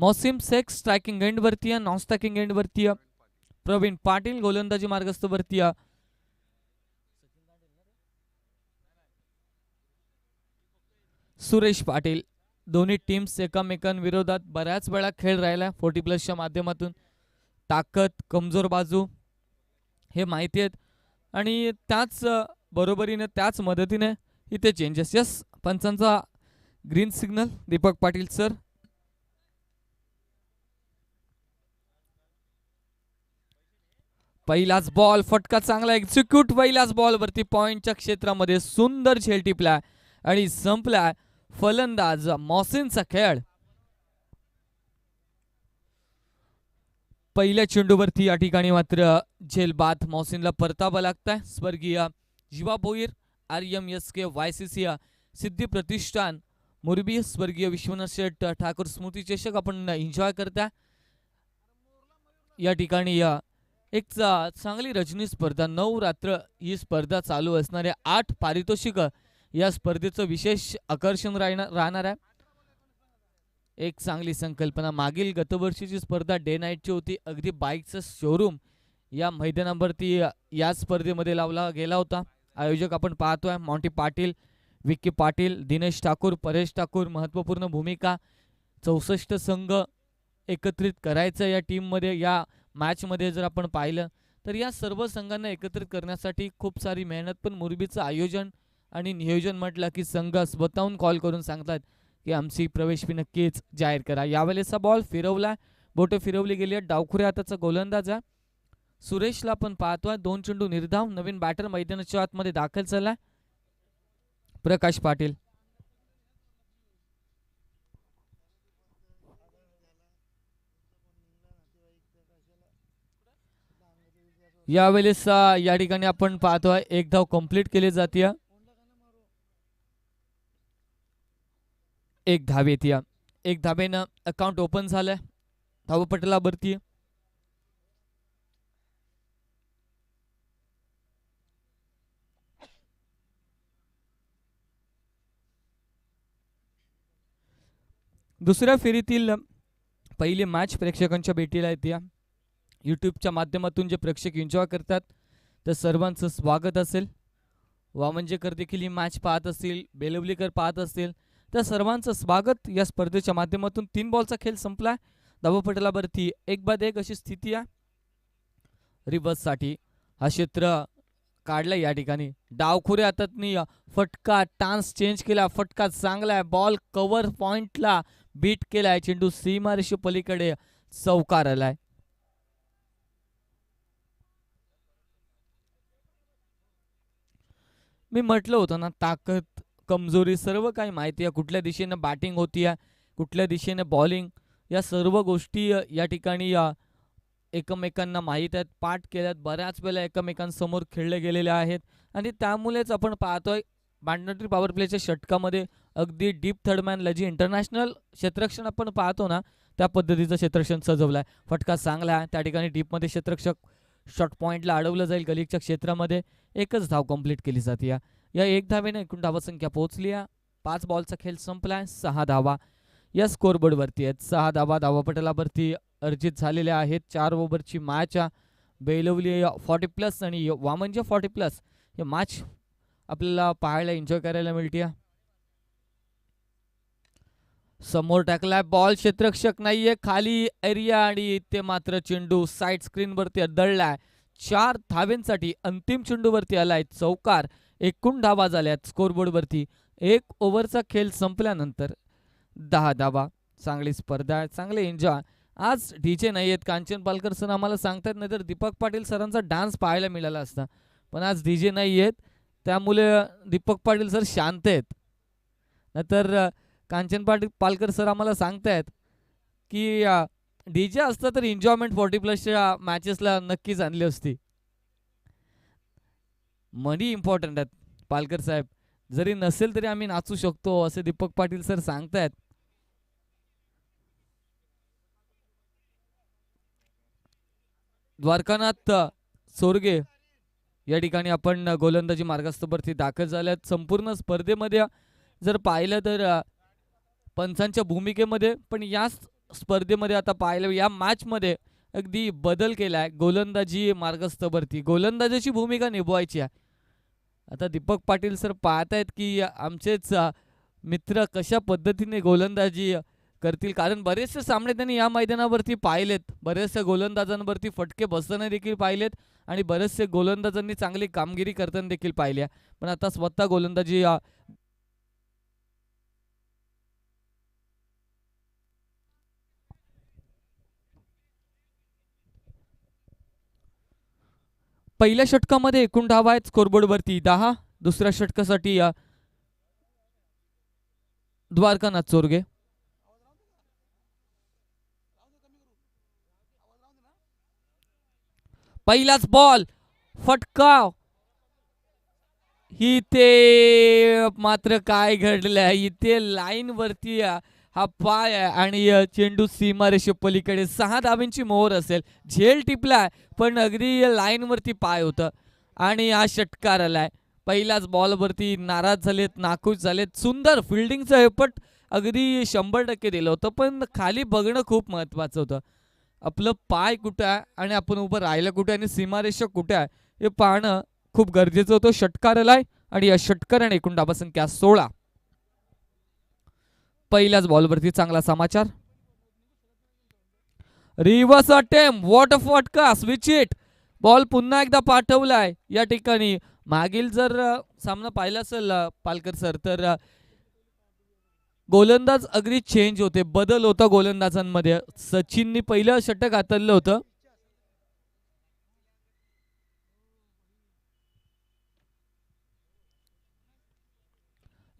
मौसिम Shaikh striking end वरती आहे, non striking end वरती आहे प्रवीण पाटील, गोलंदाजी मार्गस्थ वरती आहे सुरेश पाटील. दोन्ही टीम्स एकमेकांविरोधात बऱ्याच वेळा खेळ राहिला 40+ माध्यमातून. ताकद कमजोर बाजू हे माहिती आहेत आणि त्याच बरोबरीने त्याच मदतीने इथे चेंजेस. यस, पंचांचा green signal Deepak Patil sir. पहिलाच बॉल फटका चांगला एक्झिक्यूट. पहिल्याच बॉल वरती पॉइंटच्या क्षेत्रामध्ये सुंदर झेल टिपला आणि संपला फलंदाज मॉसिनचा खेळ. पहिल्या चेंडूवरती या ठिकाणी मात्र झेल बाद मॉसिनला परतावा लागताय. स्वर्गीय जीवा भोईर, RMSK YCC सिद्धी प्रतिष्ठान मोरबी, स्वर्गीय विश्वनाथ शेठ ठाकूर स्मृती चषक आपण एन्जॉय करता या ठिकाणी. एक चांगली रजनी स्पर्धा, 9 रात्र ही स्पर्धा चालू असणाऱ्या 8 पारितोषिक या स्पर्धेचं विशेष आकर्षण राहणार आहे. एक चांगली संकल्पना. मागील गतवर्षीची स्पर्धा डे नाईटची होती. अगदी बाईकचं शोरूम या मैदानावरती या स्पर्धेमध्ये लावला गेला होता. आयोजक आपण पाहतोय मॉन्टी पाटील, विक्की पाटील, दिनेश ठाकूर, परेश ठाकूर. महत्त्वपूर्ण भूमिका. 64 संघ एकत्रित करायचं या टीममध्ये. या मॅचमध्ये जर आपण पाहिलं तर या सर्व संघांना एकत्रित करण्यासाठी खूप सारी मेहनत. पण मोरबीचं आयोजन आणि नियोजन म्हटलं की संघ स्वतःहून कॉल करून सांगतात की आमची प्रवेश फी नक्कीच जाहीर करा. यावेळेचा बॉल फिरवला, बोटे फिरवली गेली आहे. डावखुऱ्या हाताचा गोलंदाज आहे सुरेशला आपण पाहतोय. 2 चेंडू निर्धाव. नवीन बॅटर मैदानाच्या आतमध्ये दाखल झाला प्रकाश पाटील. यावेळेस या ठिकाणी आपण पाहतोय एक धाव कंप्लीट केली जाते. एक धाव येते. एक धावेनं अकाउंट ओपन झालंय धावपटलावरती. दुसऱ्या फेरीतील पहिली मॅच प्रेक्षकांच्या भेटीला येते. यूट्यूबच्या माध्यमातून जे प्रेक्षक एन्जॉय करतात तर सर्वांचं स्वागत असेल. वामंजेकर देखील ही मॅच पाहत असतील, बेलवलीकर पाहत असतील तर सर्वांचं स्वागत. या स्पर्धेच्या माध्यमातून 3 बॉलचा खेळ संपला. धावपटलावरती 1-1 अशी स्थिती आहे. रिव्हर्ससाठी हा क्षेत्र काढला या ठिकाणी. डावखुऱ्या हातातनी फटका, टान्स चेंज केला. फटका चांगला आहे. बॉल कव्हर पॉइंटला बीट केलाय. चेंडू सीमारेषे पलीकडे चौकार आलाय. मी म्हटलं होतं ना, ताकद कमजोरी सर्व काही माहिती आहे. कुठल्या दिशेने बॅटिंग होती आहे, कुठल्या दिशेने बॉलिंग, या सर्व गोष्टी या ठिकाणी एकमेकांना माहीत आहेत, पाठ केल्यात. बऱ्याच वेळा एकमेकांसमोर खेळले गेलेले आहेत आणि त्यामुळेच आपण पाहतोय बाउंड्री पॉवर प्लेच्या षटकामध्ये अगदी डीप थर्डमॅनला जी इंटरनॅशनल क्षेत्ररक्षण आपण पाहतो ना त्या पद्धतीचं क्षेत्ररक्षण सजवलं आहे. फटका चांगला आहे त्या ठिकाणी. डीपमध्ये क्षेत्ररक्षक शॉर्ट पॉईंटला अडवलं जाईल. गलीच्या क्षेत्रामध्ये एकच धाव कंप्लीट केली जाते. या 1 धावेने एकूण धावसंख्या पोहोचली आहे. 5 बॉलचा खेळ संपलाय. 6 धावा या स्कोरबोर्डवरती आहेत. 6 धावा धावपटलावरती अर्जित झालेल्या आहेत. 4 ओव्हरची मॅच. बेलवली 40+ आणि वामंजे 40+ हे मॅच आपल्याला पाहायला एन्जॉय करायला मिळते. समोर टाकलाय बॉल. क्षेत्ररक्षक नाहीये, खाली एरिया आणि ते मात्र चेंडू साईड स्क्रीन वरती अदळलाय. 4 धावेंसाठी अंतिम चेंडूवरती आलाय चौकार. एकूण धावा झाल्यात स्कोरबोर्ड वरती. 1 ओव्हरचा खेळ संपल्यानंतर 10 धावा. चांगली स्पर्धा आहे, चांगले एन्जॉय. आज डीजे नाही आहेत. कांचन पालकर सर आम्हाला सांगतात, नाही तर दीपक पाटील सरांचा डान्स पाहायला मिळाला असता. पण आज डीजे नाही आहेत त्यामुळे दीपक पाटील सर शांत आहेत. नाहीतर कांचन पालकर सर आम्हाला सांगतायत की डीजे असतं तर एन्जॉयमेंट 40+च्या मॅचेसला नक्कीच आणली असती. मनी इम्पॉर्टंट आहेत पालकर साहेब. जरी नसेल तरी आम्ही नाचू शकतो असे दीपक पाटील सर सांगतायत. द्वारकानाथ सोरगे या ठिकाणी आपण गोलंदाजी मार्गस्थावरती दाखल झाल्यात. संपूर्ण स्पर्धेमध्ये जर पाहिलं तर पंचांच्या भूमिकेमध्ये पण याच स्पर्धेमध्ये आता पाहायला या मॅच मध्ये अगदी बदल केलाय. गोलंदाजी मार्गस्थावरती गोलंदाजाची भूमिका निभवायची आहे. आता दीपक पाटील सर पाहतायत की आमचेच मित्र कशा पद्धतीने गोलंदाजी करतील, कारण बरेचसे सामने त्यांनी या मैदानावरती पाहिलेत. बरेचशा गोलंदाजांवरती फटके बसताना देखील पाहिलेत आणि बरेचसे गोलंदाजांनी चांगली कामगिरी करताना देखील पाहिल्या. पण आता स्वतः गोलंदाजी पहिल्या षटकामध्ये एकूण धावा आहेत स्कोरबोर्डवरती 10. दुसऱ्या षटकासाठी द्वारकानाथ चोरगे. पहिलाच बॉल फटका. इथे मात्र काय घडलंय, इथे लाईन वरती हा पाय आहे आणि चेंडू सीमारेषे पलीकडे 6 धावांची मोहर असेल. झेल टिपलाय पण अगदी लाईन वरती पाय होतं आणि हा षटकार आलाय. पहिल्याच बॉलवरती नाराज झालेत, नाखुश झालेत. सुंदर फिल्डिंगचं एफर्ट अगदी 100% दिलं होतं, पण खाली बघणं खूप महत्वाचं होतं. आपलं पाय कुठं आहे आणि आपण उभं राहिलं कुठे आणि सीमारेषा कुठे आहे हे पाहणं खूप गरजेचं होतं. षटकार आलाय आणि या षटकाराने एकूण धावा संख्या 16. पहिल्याच बॉलवरती चांगला समाचार. रिव्हर्स अटेम्प्ट, व्हॉट अ फटका, स्विच इट. बॉल पुन्हा एकदा पाठवलाय या ठिकाणी. मागील जर सामना पाहिला असेल पालकर सर तर गोलंदाज अगदी चेंज होते, बदल होता गोलंदाजांमध्ये. सचिननी पहिलं षटक हाताळलं होतं.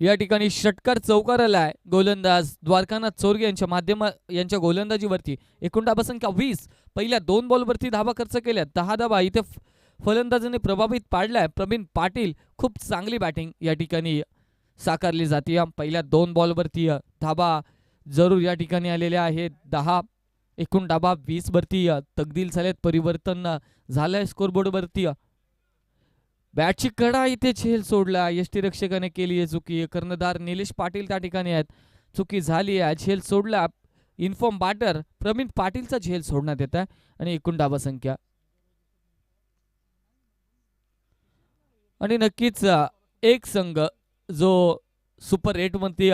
या ठिकाणी षटकार चौकार आलाय गोलंदाज द्वारकानाथ चोरगे यांच्या गोलंदाजीवरती. एकूण धावा संख्या 20. पहिल्या 2 बॉलवरती धावा खर्च केल्या, 10 धावा इथे फलंदाजाने प्रभावित पाडलाय. प्रवीण पाटील खूप चांगली बॅटिंग या ठिकाणी साकारली जाते. पहिल्या 2 बॉलवरती धावा जरूर या ठिकाणी आलेल्या आहेत 10. एकूण धावा 20 वरती तब्दील झालेत, परिवर्तन झालंय स्कोरबोर्डवरती. बॅटची कडा इथे झेल सोडला, यष्टीरक्षकाने केली आहे चुकी. कर्णधार निलेश पाटील त्या ठिकाणी आहेत. चुकी झाली आहे, झेल सोडला. इन्फॉर्म बॅटर प्रवीण पाटीलचा झेल सोडण्यात येत आहे आणि एकूण धावा संख्या. आणि नक्कीच एक संघ जो सुपर 8 मध्ये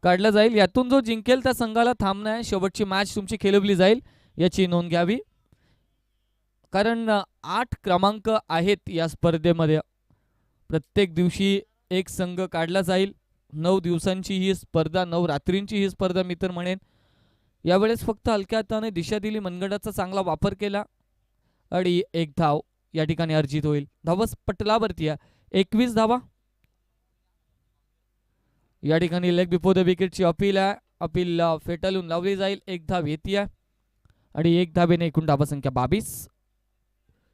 काढला जाईल, यातून जो जिंकेल त्या संघाला थांबणं आहे. शेवटची मॅच तुमची खेळवली जाईल याची नोंद घ्यावी, कारण 8 क्रमांक आहेत या स्पर्धेमध्ये. प्रत्येक दिवशी एक संघ काढला जाईल. 9 दिवसांची ही स्पर्धा, 9 रात्रींची ही स्पर्धा मी तर म्हणेन. यावेळेस फक्त हलक्या हाताने दिशा दिली, मनगटाचा चांगला वापर केला आणि 1 धाव या ठिकाणी अर्जित होईल. धावस पटलावरती 21 धावा. या ठिकाणी लेग बिफोर द विकेटची अपील आहे. अपील फेटाळून लावली जाईल. 1 धाव येते आणि 1 धावेने एकूण धावा संख्या 22.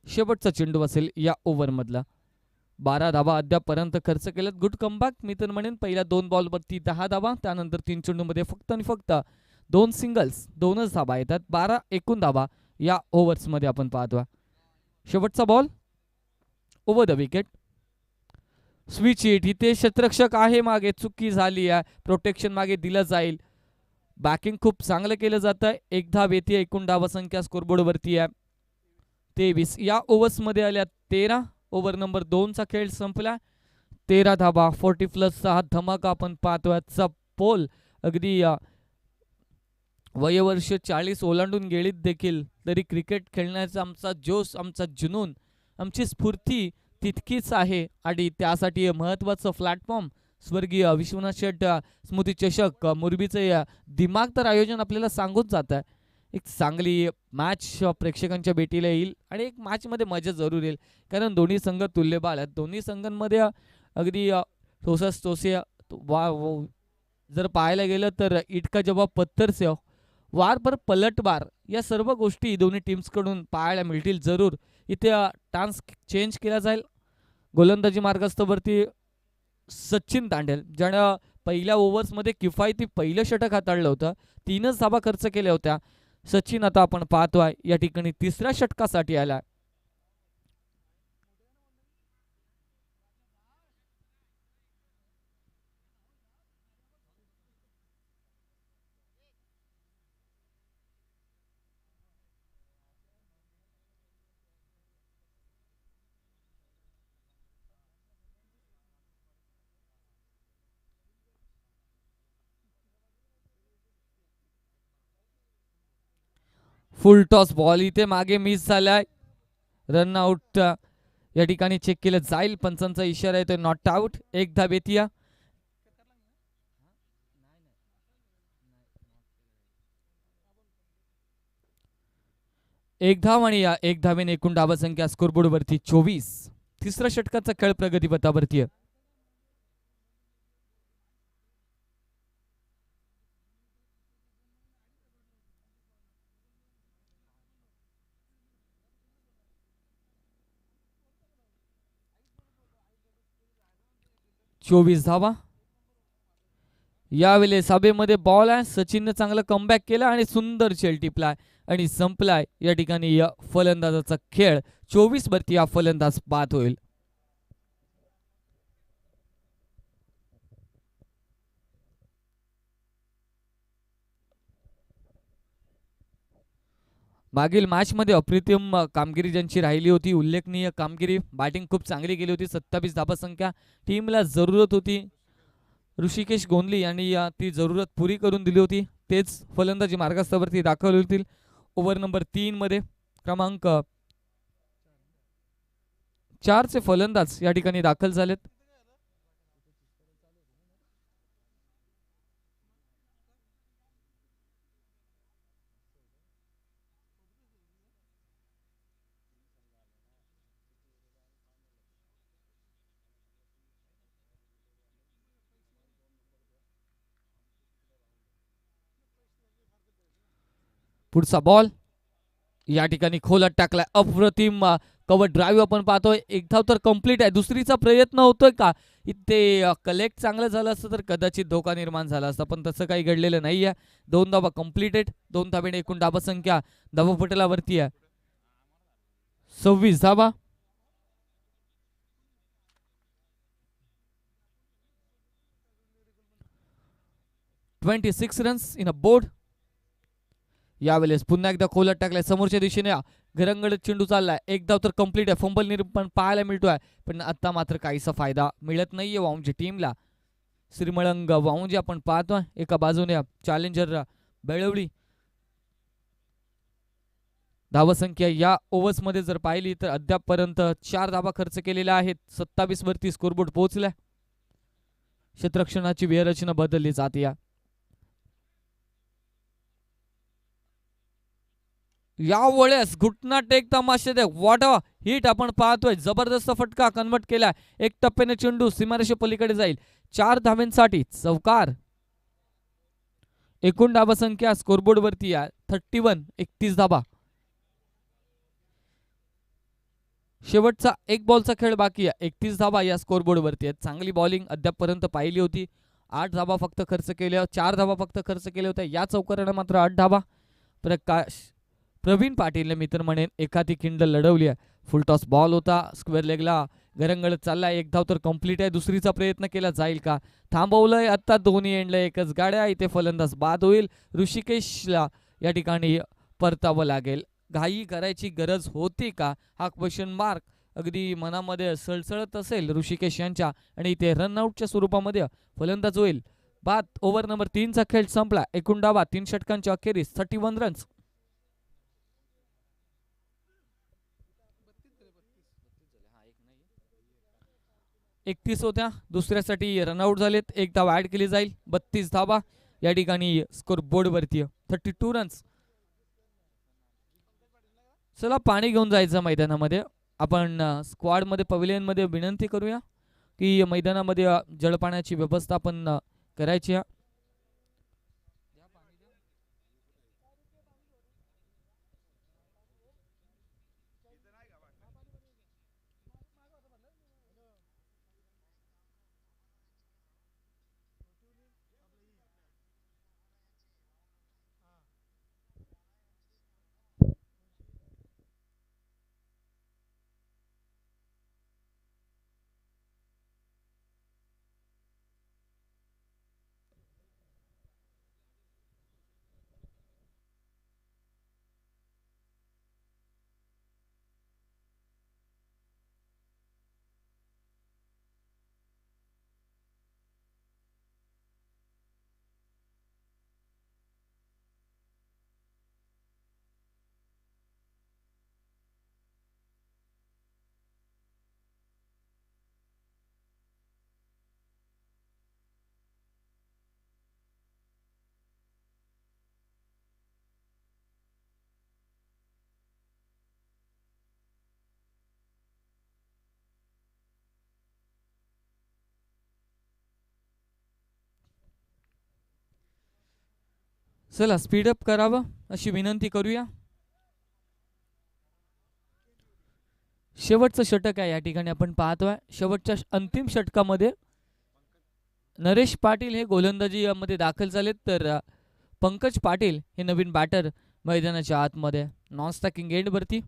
शेवटचा चेंडू असेल या ओव्हरमधला. 12 धावा अद्यापर्यंत खर्च केल्यात. गुड कमबॅक मी तर म्हणेन. पहिल्या 2 बॉलवरती 10 धावा, त्यानंतर 3 चेंडूमध्ये फक्त आणि फक्त 2 सिंगल्स, 2च धावा येतात. 12 एकूण धावा या ओव्हर्समध्ये आपण पाहतो. शेवटचा ball over the wicket. Switch it. इथे क्षेत्ररक्षक आहे मागे, चुकी झाली आहे. प्रोटेक्शन मागे दिलं जाईल. बॅकिंग खूप चांगलं केलं जातं. 1 धाव येते. एकूण धावा संख्या स्कोरबोर्डवरती आहे 23. या ओव्हर्समध्ये आल्या 13. ओव्हर नंबर 2चा खेळ संपला. 13 धावा, 40+6 धमाका आपण पाहतोय. आजचा पोल अगदी वयवर्ष 40 ओलांडून गेलीत देखील तरी क्रिकेट खेळण्याचा आमचा जोश, आमचा जुनून, आमची स्फूर्ती तितकीच आहे आणि त्यासाठी महत्त्वाचं प्लॅटफॉर्म स्वर्गीय विश्वनाथ शेठ स्मृती चषक मुरबीचे दिमागदार आयोजन आपल्याला सांगून जात आहे. एक चांगली मॅच प्रेक्षकांच्या भेटीला येईल आणि एक मॅचमध्ये मजा जरूर येईल, कारण दोन्ही संघ तुल्यबळ आहेत. दोन्ही संघांमध्ये अगदी ठोसास जर पाहायला गेलं तर इटका जवाब पत्थर से वार पर पलटवार या सर्व गोष्टी दोन्ही टीम्सकडून पाहायला मिळतील जरूर. इथे टान्स चेंज केला जाईल. गोलंदाजी मार्गस्थावरती सचिन तांडेल, ज्यानं पहिल्या ओव्हर्समध्ये किफायती पहिलं षटक हाताळलं होतं, 3च धावा खर्च केल्या होत्या. सचिन आता आपण पाहतोय या ठिकाणी 3ऱ्या षटकासाठी आला. फुल टॉस बॉल इथे मागे मिस झालाय. रन आउट या ठिकाणी चेक केलं जाईल. पंचांचा इशारा येतोय नॉट आउट. एक धाब येते. एक धाव आणि या एक धावेने एकूण धावा संख्या स्कोरबोर्ड वरती 24. तिसऱ्या षटकाचा खेळ प्रगतीपथावरती आहे. चोवीस धावा. यावेळेस सभेमध्ये बॉल आहे. सचिनने चांगला कमबॅक केला आणि सुंदर चेल टिपलाय आणि संपलाय या ठिकाणी या फलंदाजाचा खेळ. 24 वरती हा फलंदाज बाद होईल. मागील मॅच मध्ये अप्रतिम कामगिरी ज्यांची राहिली होती, उल्लेखनीय कामगिरी, बॅटिंग खूप चांगली केली होती. 27 धाबा संख्या टीमला जरूरत होती. ऋषिकेश गोंधली यांनी ती जरूरत पुरी करून दिली होती. तेच फलंदाजी मार्गस्थावरती दाखवले होतील. ओव्हर नंबर 3 मध्ये क्रमांक 4 चे फलंदाज या ठिकाणी दाखल झालेत. पुढचा बॉल या ठिकाणी खोलात टाकलाय. अप्रतिम कव्हर ड्राईव्ह आपण पाहतोय. एक धाव तर कंप्लीट आहे. दुसरीचा प्रयत्न होतोय का इथे कलेक्ट चांगलं झालं असतं तर कदाचित धोका निर्माण झाला असता, पण तसं काही घडलेलं नाहीये. 2 धावा कंप्लीटेड. 2 धावेने एकूण धावा संख्या धावपटलावरती आहे 26 धावा. (26 रन्स इन अ बोर्ड. यावेळेस पुन्हा एकदा खोलात टाकलाय. समोरच्या दिशेने घरंगडत चेंडू चाललाय. एक धाव तर कंप्लीट आहे. फंबल निर्माण पाहायला मिळतोय, पण आता मात्र काहीसा फायदा मिळत नाहीये वाऊंजी टीमला. श्रीमळंग वाऊंजी आपण पाहतोय. एका बाजूने चॅलेंजर बेळवली. धावसंख्या या ओव्हर्स मध्ये जर पाहिली तर अद्यापपर्यंत 4 धावा खर्च केलेल्या आहेत. 27 वरती स्कोरबोर्ड पोहोचलाय. क्षेत्ररक्षणाची व्ययरचना बदलली जाते. यावेळेस घुटना टेक तमाशे दे वॉट हिट आपण पाहतोय. जबरदस्त फटका कन्वर्ट केला. एक टप्प्याने चेंडू सीमारेषे पलीकडे जाईल. 4 धाव्यांसाठी चौकार. एकूण धावा संख्या स्कोरबोर्ड वरती आहे 31. 31 धावा. शेवटचा एक बॉलचा खेळ बाकी आहे. 31 धावा या स्कोरबोर्ड वरती आहेत. चांगली बॉलिंग अद्यापपर्यंत पाहिली होती. 8 धावा फक्त खर्च केल्या. 4 धावा फक्त खर्च केल्या होत्या. या चौकाराने मात्र 8 धावा. प्रवीण पाटीलने मी तर म्हणेन एखादी खिंड लढवली आहे. फुलटॉस बॉल होता. स्क्वेअर लेगला घरंगळत चाललाय. एक धाव तर कंप्लीट आहे. दुसरीचा प्रयत्न केला जाईल का? थांबवलंय आता दोन्ही एंडला एकच गाड्या. इथे फलंदाज बाद होईल. ऋषिकेशला या ठिकाणी परतावं लागेल. घाई करायची गरज होती का हा क्वेश्चन मार्क अगदी मनामध्ये सळसळत असेल ऋषिकेश यांच्या, आणि इथे रनआउटच्या स्वरूपामध्ये फलंदाज होईल बाद. ओव्हर नंबर 3 चा खेळ संपला. एकूण धावा 3 षटकांच्या अखेरीस 31 रन्स. 31 होत्या. दुसऱ्यासाठी रनआउट झालेत. एक धाव ऍड केली जाईल. 32 धावा या ठिकाणी स्कोर बोर्ड वरती 32 रन्स. चला पाणी घेऊन जायचं मैदानामध्ये. आपण स्क्वॉड मध्ये पवेलियन मध्ये विनंती करूया की मैदानामध्ये जलपाण्याची व्यवस्था आपण करायची. चला स्पीडअप करावं अशी विनंती करूया. शेवटचं षटक आहे या ठिकाणी आपण पाहतोय. शेवटच्या अंतिम षटकामध्ये नरेश पाटील हे गोलंदाजी मध्ये दाखल झालेत, तर पंकज पाटील हे नवीन बॅटर मैदानाच्या आतमध्ये नॉन स्टॅकिंग एंड वरती.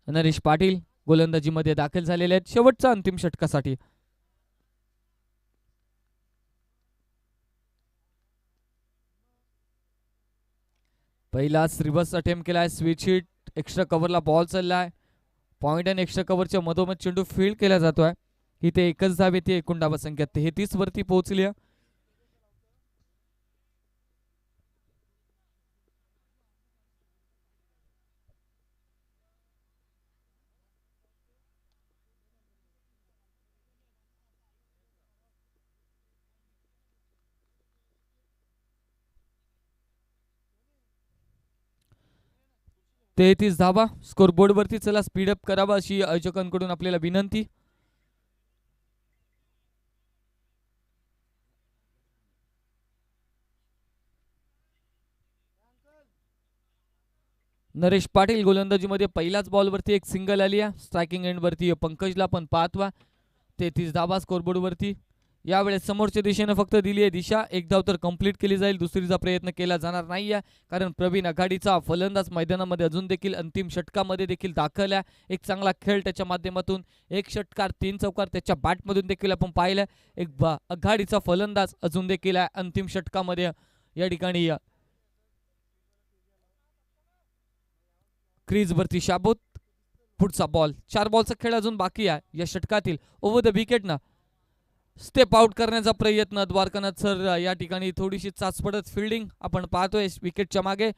नरेश पाटील गोलंदाजी मध्ये दाखल झालेले आहेत शेवटच्या अंतिम षटकासाठी. पहिलाच रिव्हर्स अटेम्प्ट केलाय, स्विच हिट, एक्स्ट्रा कव्हरला बॉल चाललाय. पॉइंट आणि एक्स्ट्रा कव्हरच्या मधोमध चेंडू फील्ड केला जातोय. इथे एकच धाव येते, एकूण धावा संख्या 33 वरती पोहोचली आहे. तेहतीस धावा स्कोरबोर्ड वरती. चला स्पीडअप करावा अशी आयोजकांकडून आपल्याला विनंती. नरेश पाटील गोलंदाजीमध्ये पहिल्याच बॉलवरती एक सिंगल आली आहे. स्ट्रायकिंग एंड वरती पंकजला पण पाहतवा. 33 धावा स्कोरबोर्ड वरती. यावेळेस समोरच्या दिशेने फक्त दिली आहे दिशा. एक धाव तर कंप्लीट केली जाईल, दुसरीचा प्रयत्न केला जाणार नाहीये, कारण प्रवीण आघाडीचा फलंदाज मैदानामध्ये अजून देखील अंतिम षटकामध्ये देखील दाखल आहे. एक चांगला खेळ त्याच्या माध्यमातून, एक षटकार 3 चौकार त्याच्या बॅटमधून देखील आपण पाहिलं. एक आघाडीचा फलंदाज अजून देखील आहे अंतिम षटकामध्ये. या ठिकाणी क्रीज वरती शाबूत. पुढचा बॉल, 4 बॉलचा खेळ अजून बाकी आहे या षटकातील. ओव्हर द विकेट ना स्टेप आउट करण्याचा प्रयत्न द्वारकानाथ सर. या ठिकाणी थोडीशी चाचपडत फिल्डिंग आपण पाहतोय विकेटच्या मागे.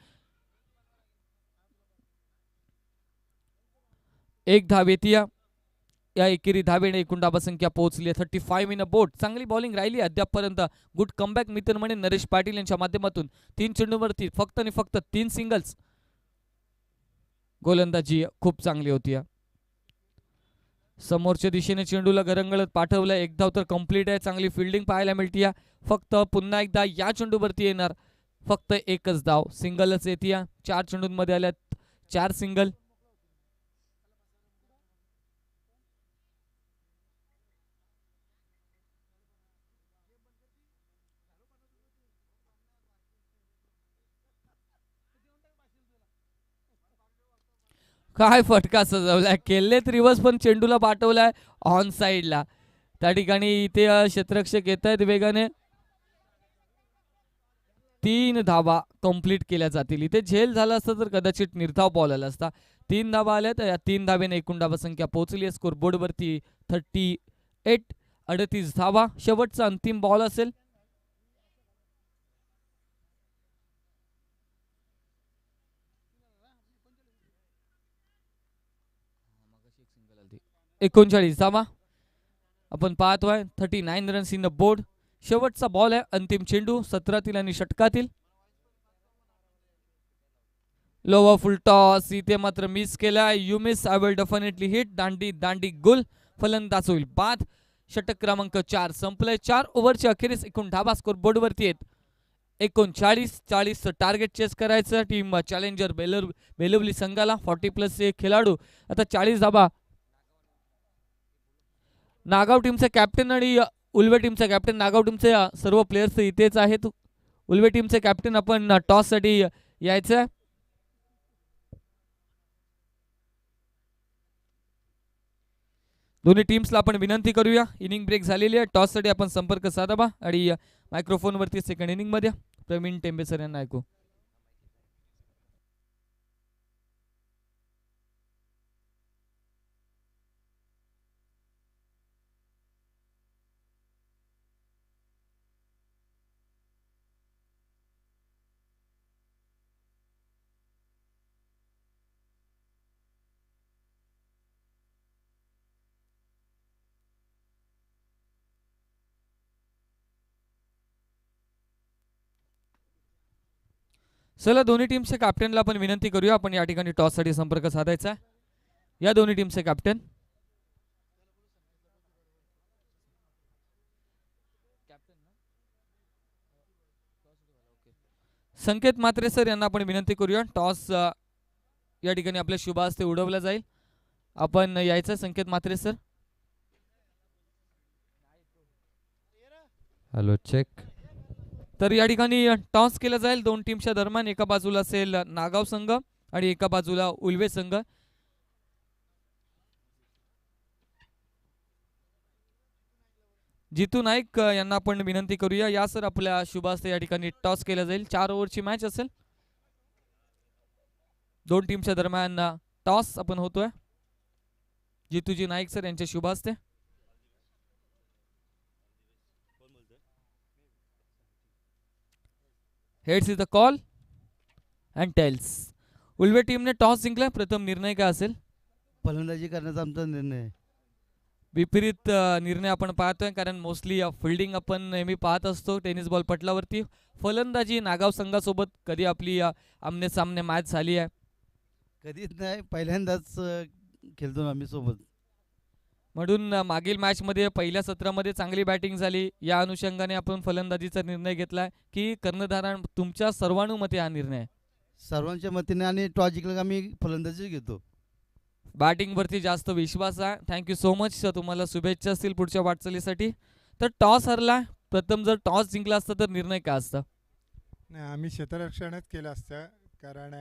एक धाव येते या एकेरी धावेने एकूण धावा संख्या पोहोचली आहे 35 इन अ बोट. चांगली बॉलिंग राहिली अद्यापपर्यंत. गुड कमबॅक मित्र म्हणे नरेश पाटील यांच्या माध्यमातून. 3 चेंडूवरती फक्त आणि फक्त 3 सिंगल्स. गोलंदाजी खूप चांगली होती. समोरच्या दिशेने चेंडूला गरंगळत पाठवलं. एक धाव तर कंप्लीट आहे. चांगली फिल्डिंग पाहायला मिळते. फक्त पुन्हा एकदा या चेंडूवरती येणार फक्त एकच धाव. सिंगलच येते. 4 चेंडूंमध्ये आल्यात 4 सिंगल. काय फटका सजवलाय, केलेत रिव्हर्स पण चेंडूला पाठवलाय ऑन साइडला. त्या ठिकाणी इथे क्षेत्ररक्षक येत आहेत वेगाने. 3 धावा कंप्लीट केल्या जातील. इथे झेल झाला असता तर कदाचित निर्धाव बॉल आला असता. 3 धावा आल्या तर या 3 धावेने एकूण धावा संख्या पोहोचली आहे स्कोरबोर्ड वरती 38. 38 धावा. शेवटचा अंतिम बॉल असेल. एकोणचाळीस धावा आपण पाहतोय. 39 रन्स इन द बोर्ड. शेवटचा बॉल आहे, अंतिम चेंडू 17तील आणि षटकातील. लोवर फुल टॉस इथे मात्र मिस केला. You miss I will definitely hit. दांडी दांडी गुल. फलंदाज होईल बाद. षटक क्रमांक 4 संपलंय. 4 ओव्हरच्या अखेरीस एकूण धावा स्कोर बोर्ड वरती आहेत 39. टार्गेट चेस करायचं टीम चॅलेंजर बेलवली संघाला. 40+ एक खेळाडू. आता 40 धावा. नागाव टीमचे कॅप्टन आणि उल्वे टीमचे कॅप्टन. नागाव टीमचे सर्व प्लेयर्स इथेच आहेत. उल्वे टीमचे कॅप्टन आपण टॉस साठी यायचं. दोन्ही टीम्सला आपण विनंती करूया. इनिंग ब्रेक झालेली आहे. टॉस साठी आपण संपर्क साधावा आणि मायक्रोफोन वरती सेकंड इनिंग मध्ये प्रवीण टेंबे सर यांना ऐकू. चला दोन्ही टीमचे कॅप्टनला आपण विनंती करूया. आपण या ठिकाणी टॉस साठी संपर्क साधायचा. या दोन्ही टीमचे कॅप्टन संकेत म्हात्रे सर यांना आपण विनंती करूया. टॉस या ठिकाणी आपल्या शुभ हस्ते उडवला जाईल. आपण यायचं Sanket Mhatre sir. Hello check. तर या ठिकाणी टॉस केला जाईल दोन टीमच्या दरम्यान. एका बाजूला असेल नागाव संघ आणि एका बाजूला उल्वे संघ. जितू नाईक यांना आपण विनंती करूया. या सर आपल्या शुभ हस्ते या ठिकाणी टॉस केला जाईल. 4 ओव्हरची मॅच असेल. दोन टीमच्या दरम्यान टॉस आपण होतोय. जितूजी नाईक सर यांच्या शुभ हस्ते. Heads is the call and tails. Ulwe टीमने टॉस जिंकला. प्रथम निर्णय काय असेल? फलंदाजी करण्याचा आमचा निर्णय आहे. विपरीत निर्णय आपण पाहतोय, कारण मोस्टली फिल्डिंग आपण नेहमी पाहत असतो टेनिस बॉल पटलावरती. फलंदाजी नागाव संघासोबत कधी आपली आमने सामने मॅच झाली आहे? कधीच नाही, पहिल्यांदाच खेळतो आम्ही सोबत. म्हणून मागील मॅचमध्ये पहिल्या सत्रामध्ये चांगली बॅटिंग झाली. या अनुषंगाने आपण फलंदाजीचा निर्णय घेतलाय की कर्णधारण तुमच्या सर्वानुमते हा निर्णय? सर्वांच्या मतीने, आणि टॉस जिंकला का आम्ही फलंदाजी घेतो. बॅटिंगवरती जास्त विश्वास आहे. Thank you so much. तुम्हाला शुभेच्छा असतील पुढच्या वाटचालीसाठी. तर टॉस हरला. प्रथम जर टॉस जिंकला असता तर निर्णय काय असता? नाही, आम्ही क्षेत्ररक्षणच केलं असतं, कारण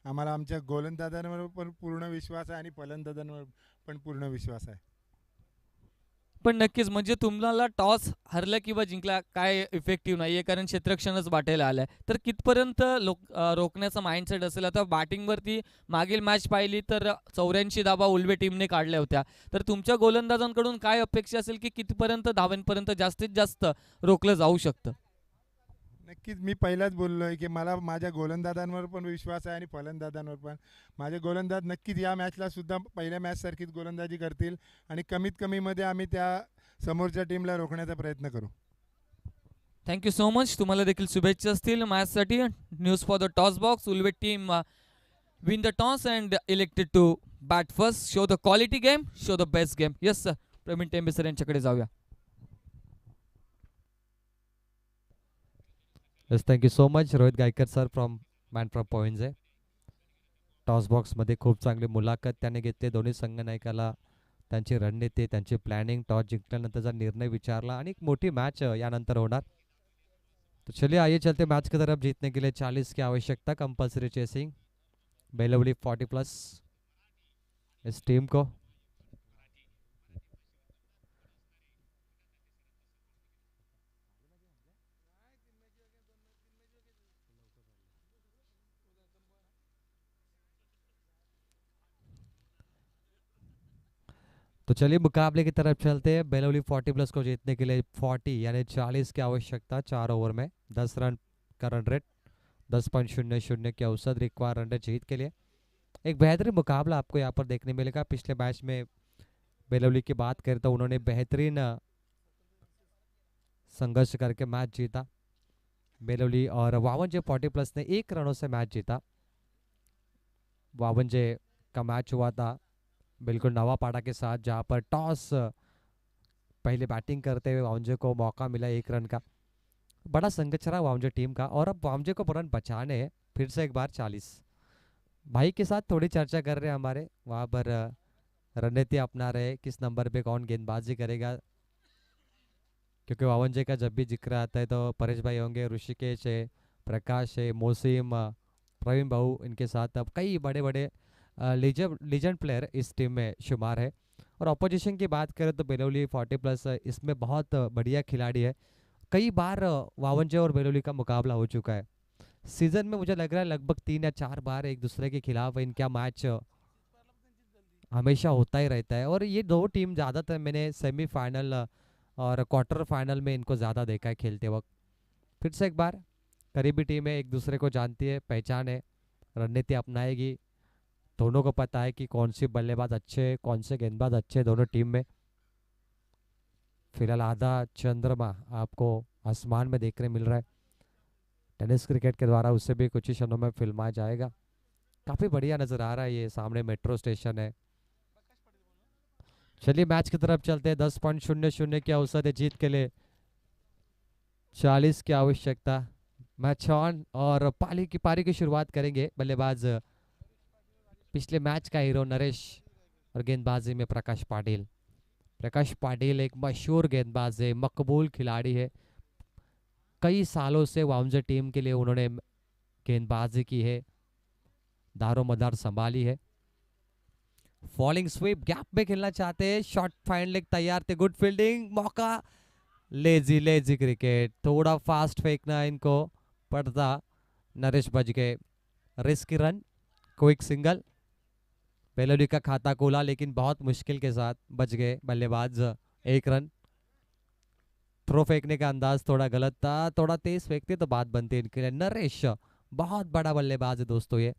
आम्हाला आमच्या गोलंदाजांवर पण पूर्ण विश्वास आहे आणि फलंदाजांवर पण पूर्ण विश्वास आहे. पण नक्कीच म्हणजे तुम्हाला टॉस हरला किंवा जिंकला काय इफेक्टिव्ह नाहीये, कारण क्षेत्ररक्षणच वाटायला आलंय. तर कितपर्यंत रोखण्याचा माइंडसेट असेल? आता बॅटिंगवरती मागील मॅच पाहिली तर 84 धावा उल्वे टीमने काढल्या होत्या. तर तुमच्या गोलंदाजांकडून काय अपेक्षा असेल की कितपर्यंत धावांपर्यंत जास्तीत जास्त रोखलं जाऊ शकतं? नक्कीच मी पहिलाच बोललो आहे की मला माझ्या गोलंदाजांवर पण विश्वास आहे आणि फलंदाजांवर पण. माझे गोलंदाज नक्कीच या मॅचला सुद्धा पहिल्या मॅचसारखीच गोलंदाजी करतील आणि कमीत कमीमध्ये आम्ही त्या समोरच्या टीमला रोखण्याचा प्रयत्न करू. Thank you so much. तुम्हाला देखील शुभेच्छा असतील मॅचसाठी. News for the toss box. Ulwe team win the toss and elected to bat first. Show the quality game, show the best game. Yes sir, Praveen Tembe sir यांच्याकडे जाऊया. Yes, thank you so much Rohit Gaikar sir from man from points आहे. टॉस बॉक्समध्ये खूप चांगली मुलाखत त्याने घेतली. दोन्ही संघ नायकाला त्यांची रणनीती, त्यांची प्लॅनिंग, टॉस जिंकल्यानंतरचा निर्णय विचारला आणि एक मोठी मॅच यानंतर होणार. तो चलिए आइए चलते मैच की तरफ. जीतने के लिए 40 की आवश्यकता, कंपल्सरी चेसिंग, बेलवली 40+ इस टीम को. तो चलिए मुकाबले की तरफ चलते हैं. बेलवली 40+ को जीतने के लिए 40 यानी 40 की आवश्यकता. 4 ओवर में 10 रन का रन रेट, 10.00 के औसत रिक्वायर रन रेट जीत के लिए. एक बेहतरीन मुकाबला आपको यहाँ पर देखने मिलेगा. पिछले मैच में बेलवली की बात करें तो उन्होंने बेहतरीन संघर्ष करके मैच जीता. बेलवली और वावंजे 40+ ने 1 रनों से मैच जीता. वावंजे का मैच हुआ था बिल्कुल नवापाड़ा के साथ, जहाँ पर टॉस पहले बैटिंग करते हुए वावंजे को मौका मिला 1 रन का. बड़ा संघर्ष रहा वावंजे टीम का और अब वावंजे को रन बचाने हैं फिर से एक बार 40. भाई के साथ थोड़ी चर्चा कर रहे हैं हमारे, वहाँ पर रणनीति अपना रहे किस नंबर पे कौन गेंदबाजी करेगा, क्योंकि वावंजे का जब भी जिक्र आता है तो परेश भाई होंगे, ऋषिकेश है, प्रकाश है, मोसीम, प्रवीण बाबू, इनके साथ अब कई बड़े बड़े लीजेंड प्लेयर इस टीम में शुमार है. और अपोजिशन की बात करें तो बेलवली 40+ इसमें बहुत बढ़िया खिलाड़ी है. कई बार वावंजे और बेलवली का मुकाबला हो चुका है सीजन में. मुझे लग रहा है लगभग 3 या 4 बार एक दूसरे के खिलाफ इनका मैच हमेशा होता ही रहता है. और ये दो टीम ज़्यादातर मैंने सेमीफाइनल और क्वार्टर फाइनल में इनको ज़्यादा देखा है खेलते वक्त. फिर से एक बार करीबी टीम है, एक दूसरे को जानती है, पहचान है, रणनीति अपनाएगी. दोनों को पता है कि कौन सी बल्लेबाज अच्छे, कौन से गेंदबाज अच्छे दोनों टीम में. फिलहाल आधा चंद्रमा आपको आसमान में देखने मिल रहा है. टेनिस क्रिकेट के द्वारा उससे भी कुछ ही क्षणों में फिल्माया जाएगा. काफ़ी बढ़िया नज़र आ रहा है. ये सामने मेट्रो स्टेशन है. चलिए मैच की तरफ चलते हैं. 10.00 के औसत है जीत के लिए 40 की आवश्यकता। मैच ऑन और पारी की शुरुआत करेंगे बल्लेबाज पिछले मैच का हीरो नरेश और गेंदबाजी में प्रकाश पाटिल। प्रकाश पाटिल एक मशहूर गेंदबाज है, मकबूल खिलाड़ी है। कई सालों से वाउंजर टीम के लिए उन्होंने गेंदबाजी की है, दारोमदार संभाली है। फॉलिंग स्वीप, गैप में खेलना चाहते हैं, शॉट फाइंड लेग तैयार थे, गुड फील्डिंग, मौका, लेजी लेजी क्रिकेट, थोड़ा फास्ट फेंकना इनको पड़ता। नरेश बच गए, रिस्क रन, क्विक सिंगल। बेलोली का खाता खोला लेकिन बहुत मुश्किल के साथ बच गए बल्लेबाज, 1 रन। थ्रो फेंकने का अंदाज थोड़ा गलत था, थोड़ा तेज फेंकते तो बात बनती इनके लिए। नरेश बहुत बड़ा बल्लेबाज है दोस्तों, ये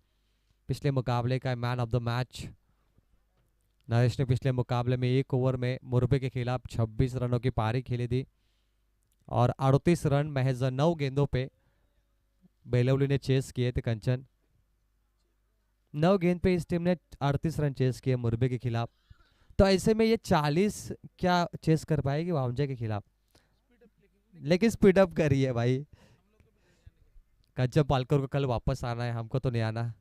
पिछले मुकाबले का man of the match. Naresh ने पिछले मुकाबले में 1 ओवर में मुरबे के खिलाफ 26 रनों की पारी खेली थी और 38 रन महज 9 गेंदों पे बेलवली ने चेस किए थे। कंचन 9 गेंद पे इस टीम ने 38 रन चेस किए मुरबे के खिलाफ। तो ऐसे में ये 40 क्या चेस कर पाएगी वाउंजे के खिलाफ, लेकिन स्पीड अप करी है भाई। कंचन पालकर को कल वापस आना है, हमको तो नहीं आना।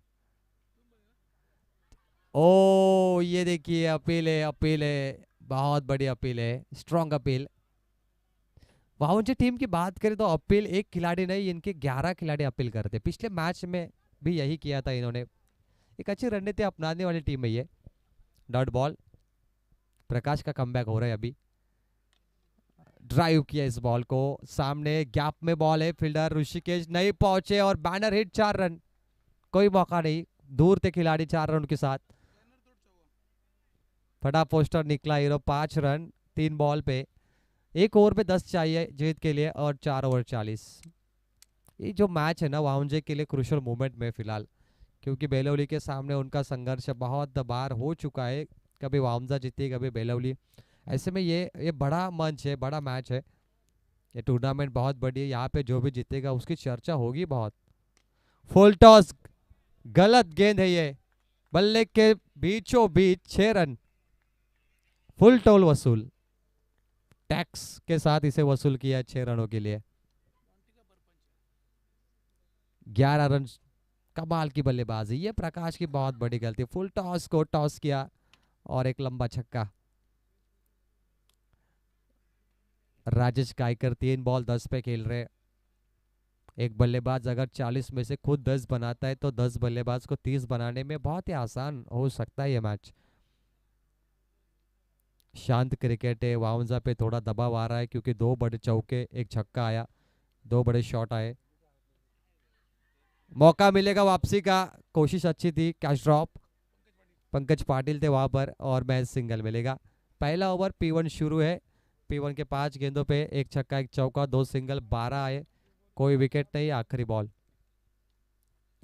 ओ ये देखिए, अपील है, अपील है, बहुत बड़ी अपील है, स्ट्रॉन्ग अपील। वाउंजे टीम की बात करें तो अपील एक खिलाड़ी नहीं, इनके 11 खिलाड़ी अपील करते। पिछले मैच में भी यही किया था इन्होंने। एक अच्छी रणनीति अपनाने वाली टीम है ये। डॉट बॉल, प्रकाश का कमबैक हो रहा है अभी। ड्राइव किया इस बॉल को, सामने गैप में बॉल है, फील्डर ऋषिकेश नहीं पहुंचे और बैनर हिट, 4 रन। कोई मौका नहीं, दूर थे खिलाड़ी 4 रन के साथ। फटा पोस्टर निकला हीरो, 5 रन 3 बॉल पे। 1 ओवर पे 10 चाहिए जीत के लिए और 4 ओवर 40। ये जो मैच है ना वाउंजे के लिए क्रूशियल मोमेंट में फिलहाल, क्योंकि बेलवली के सामने उनका संघर्ष बहुत बार हो चुका है। कभी वाउंजा जीती, कभी बेलवली। ऐसे में ये बड़ा मंच है, बड़ा मैच है, ये टूर्नामेंट बहुत बड़ी है। यहाँ पे जो भी जीतेगा उसकी चर्चा होगी बहुत। फुल टॉस, गलत गेंद है ये, बल्ले के बीचों बीच 6 रन। फुल टोल वसूल, टैक्स के साथ इसे वसूल किया 6 रनों के लिए। 11 रन, कमाल की बल्लेबाजी। ये प्रकाश की बहुत बड़ी गलती, फुल टॉस को टॉस किया और एक लंबा छक्का। राजेश गायकर 3 बॉल 10 पे खेल रहे। एक बल्लेबाज अगर 40 में से खुद 10 बनाता है तो 10 बल्लेबाज को 30 बनाने में बहुत ही आसान हो सकता है ये मैच। शांत क्रिकेट है, वाउंजा पे थोड़ा दबाव आ रहा है क्योंकि 2 बड़े चौके, एक छक्का आया, 2 बड़े शॉट आए। मौका मिलेगा वापसी का, कोशिश अच्छी थी, कैच ड्रॉप, पंकज पाटिल थे वहां पर और मैच सिंगल मिलेगा। पहला ओवर P1 शुरू है। P1 के 5 गेंदों पे 1 छक्का 1 चौका 2 सिंगल, 12 आए, कोई विकेट नहीं, आखिरी बॉल।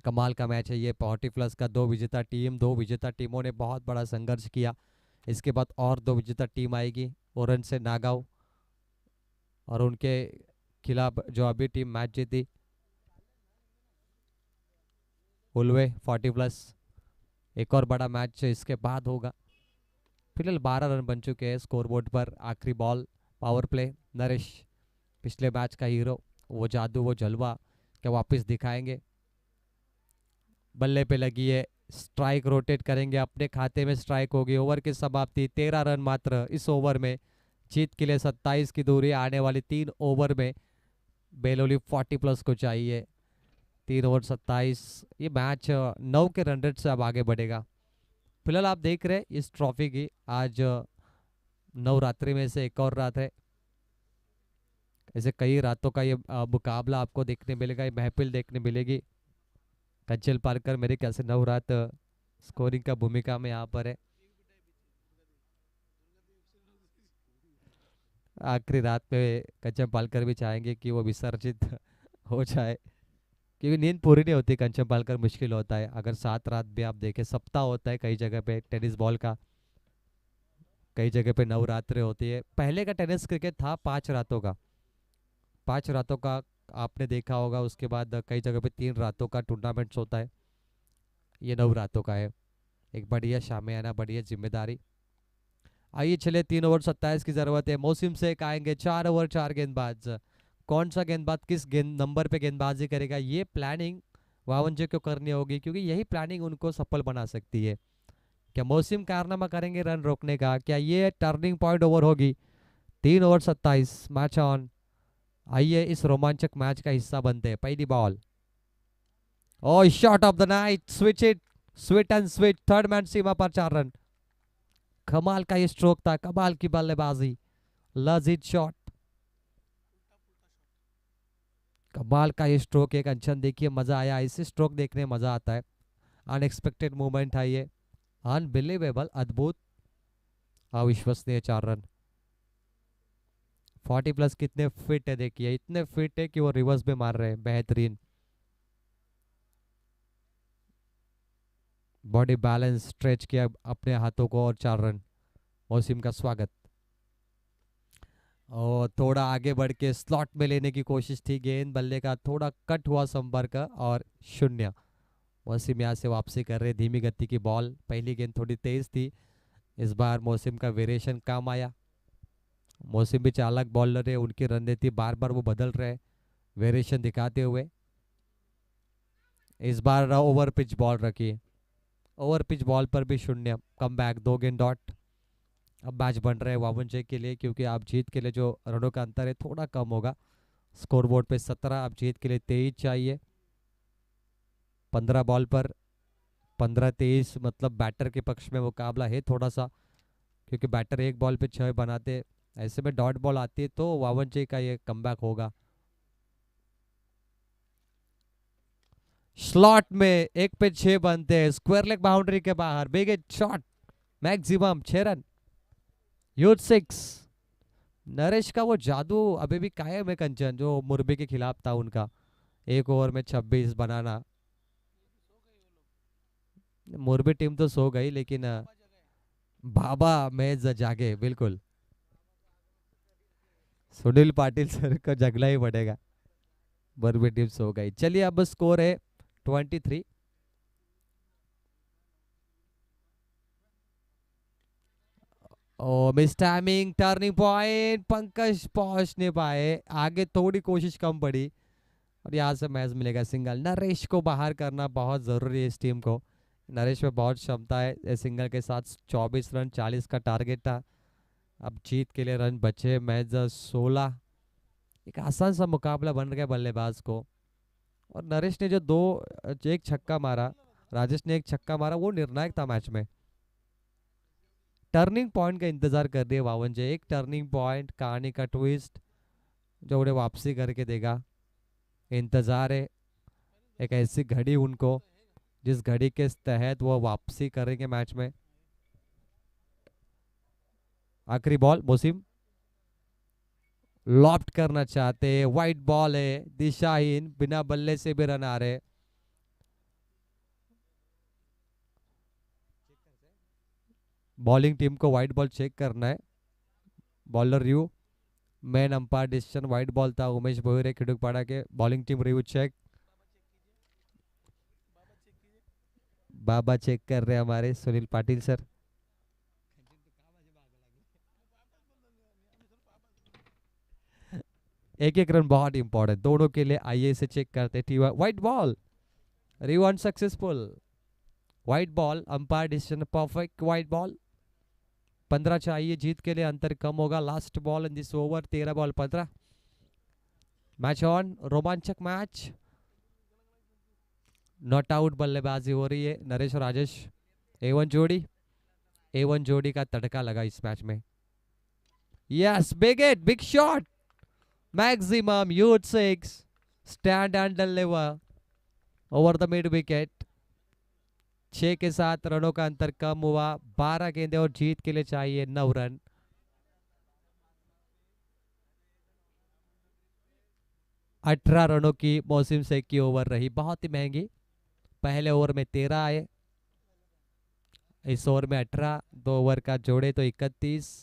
कमाल का मैच है ये। 40+ का 2 विजेता टीम, 2 विजेता टीमों ने बहुत बड़ा संघर्ष किया। इसके बाद और 2 विजेता टीम आएगी, ओरन से नागांव, और उनके खिलाफ जो अभी टीम मैच जीती उल्वे 40+। एक और बड़ा मैच इसके बाद होगा। फिलहाल 12 रन बन चुके हैं स्कोरबोर्ड पर। आखिरी बॉल, पावर प्ले। नरेश पिछले मैच का हीरो, वो जादू, वो जलवा क्या वापस दिखाएंगे। बल्ले पे लगी है, स्ट्राइक रोटेट करेंगे, अपने खाते में स्ट्राइक होगी। ओवर की समाप्ति, 13 रन मात्र इस ओवर में। जीत के लिए 27 की दूरी, आने वाली 3 ओवर में बेलोली 40+ को चाहिए। 3 ओवर 27। ये मैच 9 के रन रेट से अब आगे बढ़ेगा। फिलहाल आप देख रहे हैं इस ट्रॉफी की आज नवरात्रि में से एक और रात है। ऐसे कई रातों का ये मुकाबला आपको देखने मिलेगा, ये महफिल देखने मिलेगी। कंचन पालकर मेरे ख्याल से नवरात स्कोरिंग का भूमिका में यहाँ पर है। आखिरी रात में कंचन पालकर भी चाहेंगे कि वो विसर्जित हो जाए, क्योंकि नींद पूरी नहीं होती। कंचन पालकर मुश्किल होता है। अगर 7 रात भी आप देखें, सप्ताह होता है कई जगह पे टेनिस बॉल का, कई जगह पे नवरात्रि होती है। पहले का टेनिस क्रिकेट था 5 रातों का, 5 रातों का आपने देखा होगा। उसके बाद कई जगह पे 3 रातों का टूर्नामेंट्स होता है। ये 9 रातों का है। एक बढ़िया शामियाना, बढ़िया जिम्मेदारी। आइए चले, 3 ओवर 27 की जरूरत है। मौसम से आएंगे 4 ओवर 4 गेंदबाज। कौन सा गेंदबाज किस गेंद नंबर पे गेंदबाजी करेगा, ये प्लानिंग वावंजे को करनी होगी, क्योंकि यही प्लानिंग उनको सफल बना सकती है। क्या मौसम कारनामा करेंगे रन रोकने का, क्या ये टर्निंग पॉइंट ओवर होगी? 3 ओवर 27, मैच ऑन। आइए इस रोमांचक मैच का हिस्सा बनते हैं। पहली ball, oh shot of the night, switch it, sweet and switch, third man सीमा पर 4 रन। कमाल का ये स्ट्रोक था, कमाल की बल्लेबाजी, लजीज शॉट, कमाल का ये स्ट्रोक। एक अंचन देखिए, मजा आया, ऐसे स्ट्रोक देखने में मजा आता है। अनएक्सपेक्टेड मूवमेंट है ये, अनबिलीवेबल, अद्भुत, अविश्वसनीय 4 रन। 40 प्लस कितने फिट है देखिए, इतने फिट है कि वो रिवर्स भी मार रहे हैं, बेहतरीन बॉडी बैलेंस, स्ट्रेच किया अपने हाथों को, और 4 रन। मौसम का स्वागत, और थोड़ा आगे बढ़ के स्लॉट में लेने की कोशिश थी, गेंद बल्ले का थोड़ा कट हुआ संपर्क, और 0। मौसम यहाँ से वापसी कर रहे, धीमी गति की बॉल, पहली गेंद थोड़ी तेज थी, इस बार मौसम का वेरिएशन काम आया। मौसम भी चालक बॉलर है, उनकी रणनीति बार बार वो बदल रहे, वेरिएशन दिखाते हुए। इस बार ओवर पिच बॉल रखी, ओवर पिच बॉल पर भी 0, कम बैक, 2 गेंद डॉट। अब मैच बन रहे हैं वावंजे के लिए, क्योंकि आप जीत के लिए जो रनों का अंतर है थोड़ा कम होगा। स्कोरबोर्ड पे 17, अब जीत के लिए 23 चाहिए। 15 बॉल पर 15-23, मतलब बैटर के पक्ष में मुकाबला है थोड़ा सा, क्योंकि बैटर एक बॉल पे 6 बनाते, ऐसे में डॉट बॉल आती है तो वावंजे का ये कमबैक होगा। स्लॉट में 1 पे 6 बनते हैं, स्क्वायर लेग बाउंड्री के बाहर, big hit shot, maximum 6 run, youth 6। Naresh का वो जादू अभी भी कायम है कंचन, जो मुरबी के खिलाफ था उनका, 1 ओवर में 26 बनाना। मुरबी टीम तो सो गई, लेकिन बाबा मैच जागे, बिल्कुल। सुनील पाटिल सर को जगला ही पड़ेगा, मुरबी टीम सो गई। चलिए अब स्कोर है 23। Oh miss timing, turning point, Pankaj पहुंच नहीं पाए, आगे थोड़ी कोशिश कम पड़ी, और यहाँ से मैच मिलेगा सिंगल। नरेश को बाहर करना बहुत जरूरी है इस टीम को, नरेश में बहुत क्षमता है। सिंगल के साथ 24 रन, 40 का टारगेट था, अब जीत के लिए रन बचे मैच 16। एक आसान सा मुकाबला बन गया बल्लेबाज को, और नरेश ने जो एक छक्का मारा, राजेश ने एक छक्का मारा, वो निर्णायक था मैच में। टर्निंग पॉइंट का इंतजार कर रही है वावंजे, एक टर्निंग पॉइंट, कहानी का ट्विस्ट जो उन्हें वापसी करके देगा, इंतजार है। एक ऐसी घड़ी उनको, जिस घड़ी के तहत वो वापसी करेंगे मैच में। आखिरी बॉल, मोसिम लॉफ्ट करना चाहते, वाइट बॉल है, दिशाहीन, बिना बल्ले से भी रन आ रहे। बॉलिंग टीम को वाइट बॉल चेक करना है, bowler review, man umpire decision white ball था, उमेश भोईरे खिड़कपाड़ा के। बॉलिंग टीम रिव्यू चेक, बाबा चेक कर रहे हैं हमारे सुनील पाटिल सर। एक एक रन बहुत इंपॉर्टेंट दोनों के लिए, आइए इसे चेक करते। White ball, review unsuccessful, white ball, umpire decision perfect, white ball. 15 चाहिए जीत के लिए, अंतर कम होगा। Last ball in this over, 13 ball 15। Match on, रोमांचक मैच, नॉट आउट बल्लेबाजी हो रही है। नरेश और राजेश A1 जोड़ी का तड़का लगा इस मैच में। Yes, big hit, big shot, maximum, youth 6, stand end deliver over the mid wicket. 6 के साथ रनों का अंतर कम हुआ, 12 गेंदे और जीत के लिए चाहिए 9 रन। अठारह रनों की मौसम से की ओवर रही, बहुत ही महंगी। पहले ओवर में 13 आए, इस ओवर में 18, 2 ओवर का जोड़े तो 31।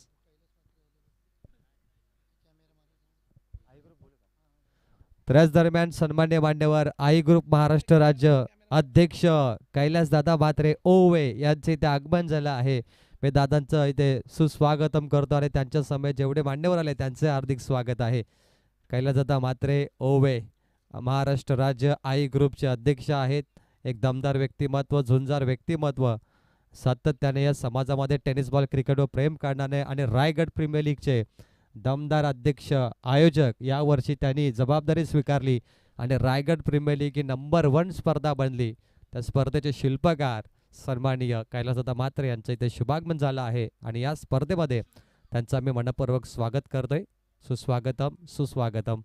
त्याच दरम्यान सन्मान्य मान्यवर आई ग्रुप महाराष्ट्र राज्य अध्यक्ष कैलास दादा म्हात्रे ओवे यांचे इथे आगमन झालं आहे। मी दादांचं इथे सुस्वागतम करतो आणि त्यांच्या समेत जेवढे मान्यवर आले त्यांचे हार्दिक स्वागत आहे। कैलासदादा म्हात्रे ओवे महाराष्ट्र राज्य आई ग्रुपचे अध्यक्ष आहेत. एक दमदार व्यक्तिमत्व, झुंजार व्यक्तिमत्व, सातत्याने या समाजामध्ये टेनिस बॉल क्रिकेटवर प्रेम करणारे आणि रायगड प्रीमियर लीगचे दमदार अध्यक्ष आयोजक. यावर्षी त्यांनी जबाबदारी स्वीकारली आणि रायगड प्रीमियर लीग ही नंबर 1 स्पर्धा बनली. त्या स्पर्धेचे शिल्पकार सन्माननीय कैलासदादा म्हात्रे यांचं इथे शुभागमन झालं आहे आणि या स्पर्धेमध्ये त्यांचं मी मनपूर्वक स्वागत करतोय. सुस्वागतम सुस्वागतम.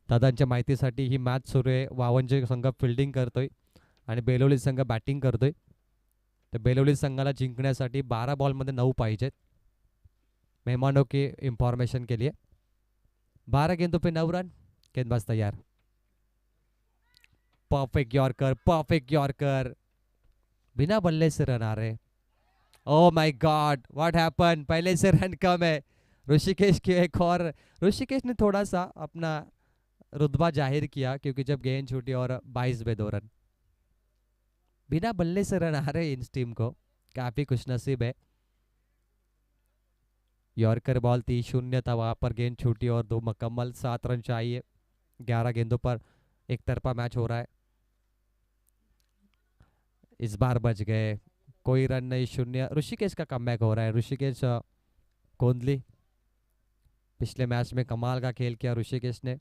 दादांच्या माहितीसाठी ही मॅच सुरू आहे. वावंजे संघ फिल्डिंग करतोय आणि बेलोली संघ बॅटिंग करतोय. तर बेलोली संघाला जिंकण्यासाठी 12 बॉलमध्ये 9 पाहिजेत. मेहमानों की इंफॉर्मेशन के लिए 12 गेंदों पे 9 रन. गेंदबाज तैयार. परफेक्ट यॉर्कर बिना बल्ले से रन आ रहे. Oh my God, what happen. पहले से रन कम है. ऋषिकेश की एक और, ऋषिकेश ने थोड़ा सा अपना रुतबा जाहिर किया क्योंकि जब गेंद छूटी और 22 पे 2 रन. बिना बल्ले से रन आ रहे इस टीम को, काफी खुशनसीब है. यॉर्कर बॉल 30 था, वहां पर गेंद छूटी और 2 मुकम्मल. 7 रन चाहिए. 11 गेंदों पर एक तरफा मैच हो रहा है. इस बार बच गए, कोई रन नहीं. 0. ऋषिकेश का कमबैक हो रहा है. ऋषिकेश कोंदली, पिछले मैच में कमाल का खेल किया ऋषिकेश ने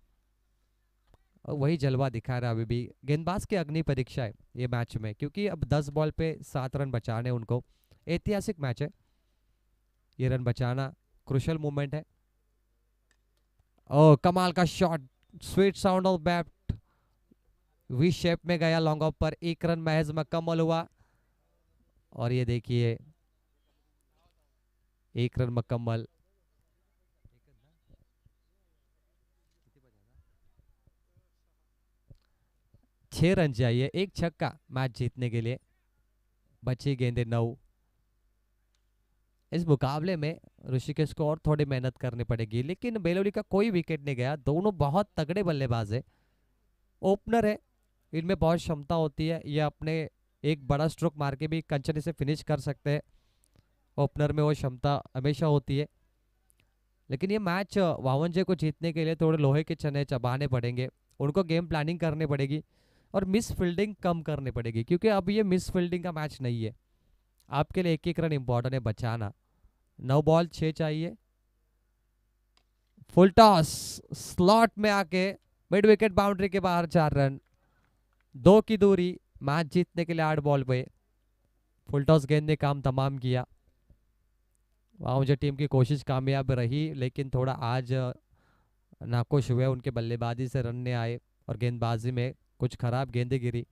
और वही जलवा दिखा रहा है अभी भी. गेंदबाज की अग्नि परीक्षा है ये मैच में क्योंकि अब 10 बॉल पे 7 रन बचाने उनको. ऐतिहासिक मैच है ये. रन बचाना क्रुशियल मूवमेंट है. ओह कमाल का shot, sweet sound of bat, V shape में गया लॉन्ग ऑफ पर. 1 रन महज मुकम्मल हुआ और ये देखिए 1 रन मुकम्मल. 6 रन चाहिए, 1 छक्का मैच जीतने के लिए. बची गेंदे 9. इस मुकाबले में ऋषिकेश को और थोड़ी मेहनत करनी पड़ेगी लेकिन बेलोली का कोई विकेट नहीं गया. दोनों बहुत तगड़े बल्लेबाज है. ओपनर है, इनमें बहुत क्षमता होती है. ये अपने एक बड़ा स्ट्रोक मार के भी कंचनी से फिनिश कर सकते हैं. ओपनर में वो क्षमता हमेशा होती है. लेकिन ये मैच वावंजे को जीतने के लिए थोड़े लोहे के चने चबाने पड़ेंगे. उनको गेम प्लानिंग करनी पड़ेगी और मिस फील्डिंग कम करनी पड़ेगी क्योंकि अब ये मिस फील्डिंग का मैच नहीं है. आपके लिए 1-1 रन इंपॉर्टेंट है बचाना. 9 बॉल 6 चाहिए. फुल टॉस स्लॉट में आके मिड विकेट बाउंड्री के बाहर 4 रन. 2 की दूरी मैच जीतने के लिए 8 बॉल पे. फुल टॉस गेंद ने काम तमाम किया. वहाँ मुझे टीम की कोशिश कामयाब रही लेकिन थोड़ा आज नाखुश हुए. उनके बल्लेबाजी से रन नहीं आए और गेंदबाजी में कुछ खराब गेंदें गिरी.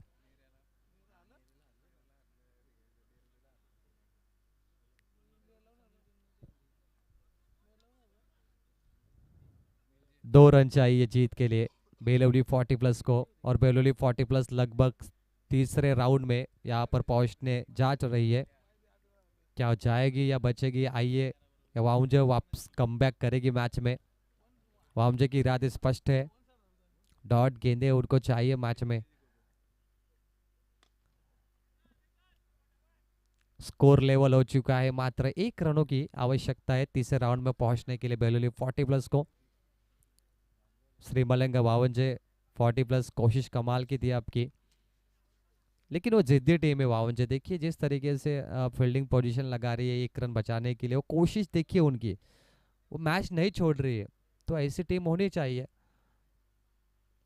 दो रन चाहिए जीत के लिए बेलोली 40+ को. और बेलोली 40+ लगभग तीसरे राउंड में यहाँ पर पहुंचने जांच रही है. क्या जाएगी या बचेगी, आइए. या वाउंजे वापस कमबैक करेगी मैच में. वाउंजे की इरादे स्पष्ट है. डॉट गेंदे उनको चाहिए मैच में. स्कोर लेवल हो चुका है. मात्र 1 रनों की आवश्यकता है तीसरे राउंड में पहुंचने के लिए बेलोली 40+ को. श्रीमलंगा वावंजे 40+. कोशिश कमाल की थी आपकी लेकिन वो जिद्दी टीम है वावंजे. देखिए जिस तरीके से फील्डिंग पोजीशन लगा रही है 1 रन बचाने के लिए. वो कोशिश देखिए उनकी, वो मैच नहीं छोड़ रही है. तो ऐसी टीम होनी चाहिए.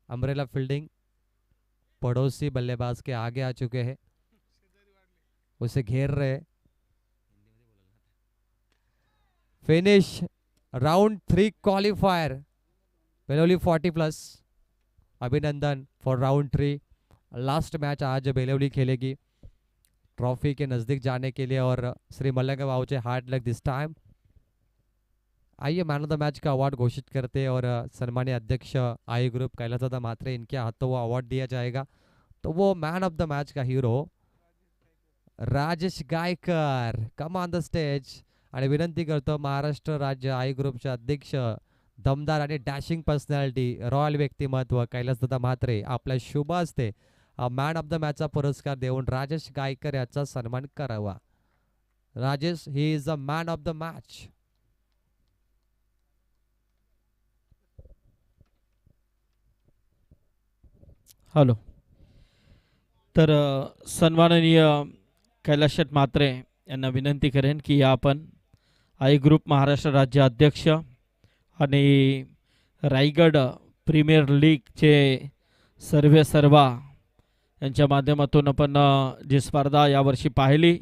अम्ब्रेला फील्डिंग, पड़ोसी बल्लेबाज के आगे आ चुके हैं, उसे घेर रहे. Finish round 3 qualifier Beloli 40+. अभिनंदन फॉर राउंड 3. लास्ट मैच आज बेलोली खेलेगी ट्रॉफी के नजदीक जाने के लिए और श्री मल्लंगा वाउचे हार्ड लक दिस टाइम. आइए मैन ऑफ द मैच का अवार्ड घोषित करते हैं और सम्मानीय अध्यक्ष आई ग्रुप कैलासदादा म्हात्रे, इनके हाथों वो अवार्ड दिया जाएगा. तो वो मैन ऑफ द मैच का hero Rajesh Gaikar come on the stage. आणि विनंती करतो महाराष्ट्र राज्य आई ग्रुपचे अध्यक्ष, दमदार आणि डॅशिंग पर्सनॅलिटी, रॉयल व्यक्तिमत्व कैलासदादा म्हात्रे, आपल्या शुभ हस्ते मॅन ऑफ द मॅचचा पुरस्कार देऊन राजेश गायकर याचा सन्मान करावा. Rajesh, he is the man of the match. Hello. तर सन्माननीय कैलास शेठ म्हात्रे यांना विनंती करेन की या आपण आई ग्रुप महाराष्ट्र राज्य अध्यक्ष आणि रायगड प्रीमियर लीगचे सर्वा यांच्या माध्यमातून आपण जी स्पर्धा यावर्षी पाहिली